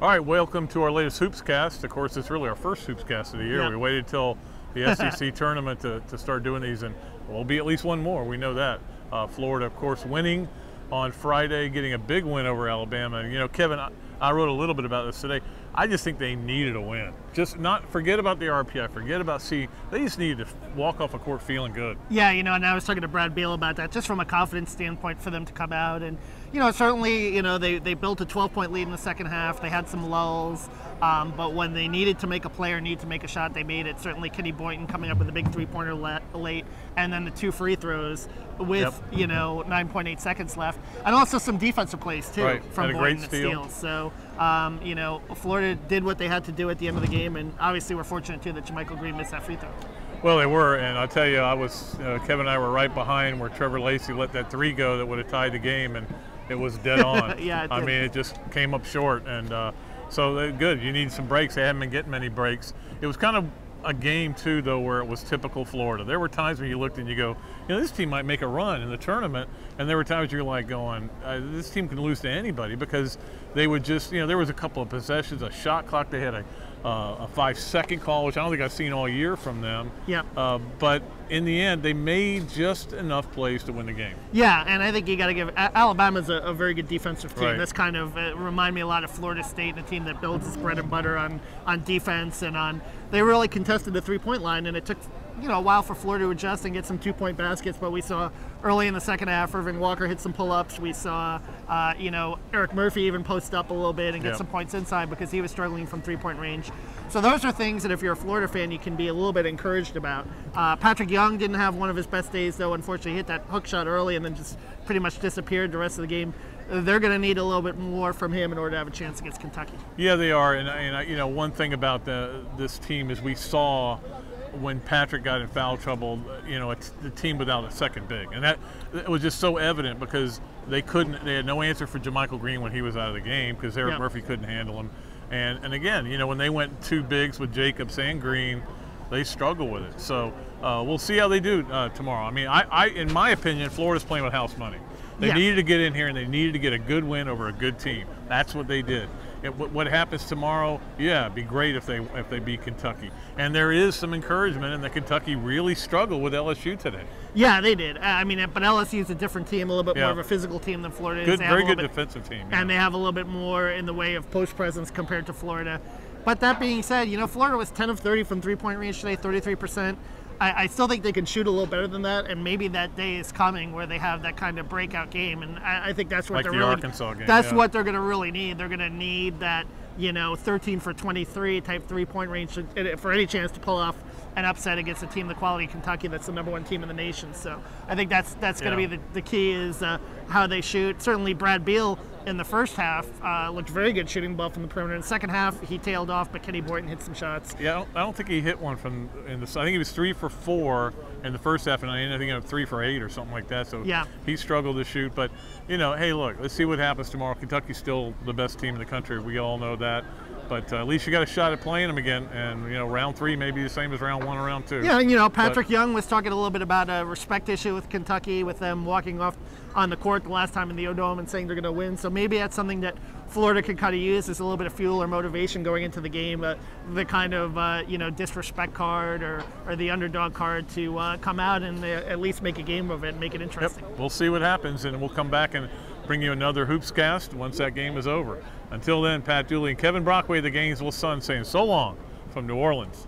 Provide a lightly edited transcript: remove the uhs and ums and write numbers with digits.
All right, welcome to our latest Hoopscast. Of course, it's really our first Hoopscast of the year. Yep. We waited till the SEC tournament to start doing these, and there'll be at least one more. We know that. Florida, of course, winning on Friday, getting a big win over Alabama. And, you know, Kevin, I wrote a little bit about this today. I just think they needed a win. Just not forget about the RPI, forget about C. They just needed to walk off a court feeling good. Yeah, you know, and I was talking to Brad Beal about that, just from a confidence standpoint for them to come out. And, you know, certainly, you know, they built a 12-point lead in the second half. They had some lulls, but when they needed to make a play or needed to make a shot, they made it. Certainly Kenny Boynton coming up with a big three-pointer late, and then the 2 free throws with, you know, 9.8 seconds left. And also some defensive plays, too, from Boynton and steals. So, you know, Florida did what they had to do at the end of the game, and obviously we're fortunate, too, that JaMychal Green missed that free throw. Well, they were, and I'll tell you, Kevin and I were right behind where Trevor Lacey let that 3 go that would have tied the game, and it was dead on. Yeah, I mean, it just came up short, and so good. You need some breaks. They haven't been getting many breaks. It was kind of a game, too, though, where it was typical Florida. There were times when you looked and you go, you know, this team might make a run in the tournament, and there were times you're like going, this team can lose to anybody, because they would just, you know, there was a couple of possessions, a shot clock. They had a 5-second call, which I don't think I've seen all year from them. Yeah. But in the end, they made just enough plays to win the game. Yeah, and I think you got to give Alabama's a very good defensive team. Right. This kind of remind me a lot of Florida State, and a team that builds its bread and butter on defense and on. They really contested the 3-point line, and it took, you know, a while for Florida to adjust and get some 2-point baskets. But we saw early in the second half, Irving Walker hit some pull-ups. We saw, you know, Eric Murphy even post up a little bit and get some points inside because he was struggling from 3-point range. So those are things that if you're a Florida fan, you can be a little bit encouraged about. Patrick Young didn't have one of his best days, though. Unfortunately, he hit that hook shot early and then just pretty much disappeared the rest of the game. They're going to need a little bit more from him in order to have a chance against Kentucky. Yeah, they are. And you know, one thing about this team is we saw when Patrick got in foul trouble, you know, it's the team without a second big. And that it was just so evident because they had no answer for JaMychal Green when he was out of the game because Eric Murphy couldn't handle him. And again, you know, when they went 2 bigs with Jacobs and Green, they struggle with it. So we'll see how they do tomorrow. I mean, in my opinion, Florida's playing with house money. They needed to get in here, and they needed to get a good win over a good team. That's what they did. What happens tomorrow, it'd be great if they beat Kentucky. And there is some encouragement in that Kentucky really struggled with LSU today. Yeah, they did. I mean, but LSU's a different team, a little bit more of a physical team than Florida is. Very good defensive team. And they have a little bit more in the way of post presence compared to Florida. But that being said, you know, Florida was 10 of 30 from 3-point range today, 33%. I still think they can shoot a little better than that, and maybe that day is coming where they have that kind of breakout game, and I think that's what they're really. Like the Arkansas game. That's what they're going to really need. They're going to need that, you know, 13 for 23 type 3-point range for any chance to pull off an upset against a team the quality of Kentucky that's the #1 team in the nation. So I think that's going to be the key is how they shoot. Certainly Brad Beal in the first half looked very good shooting the ball from the perimeter. In the second half, he tailed off, but Kenny Boynton hit some shots. Yeah, I don't think he hit one I think he was 3 for 4 in the first half, and I think he had 3 for 8 or something like that. So he struggled to shoot. But, you know, hey, look, let's see what happens tomorrow. Kentucky's still the best team in the country. We all know that. But at least you got a shot at playing them again. And, you know, round 3 may be the same as round 1 or round 2. Yeah, and, you know, Patrick Young was talking a little bit about a respect issue with Kentucky, with them walking off on the court the last time in the O-Dome and saying they're going to win. So maybe that's something that Florida can kind of use as a little bit of fuel or motivation going into the game, the kind of, you know, disrespect card or the underdog card to come out and at least make a game of it and make it interesting. Yep. We'll see what happens, and we'll come back and bring you another Hoopscast once that game is over. Until then, Pat Dooley and Kevin Brockway, the Gainesville Sun, saying so long from New Orleans.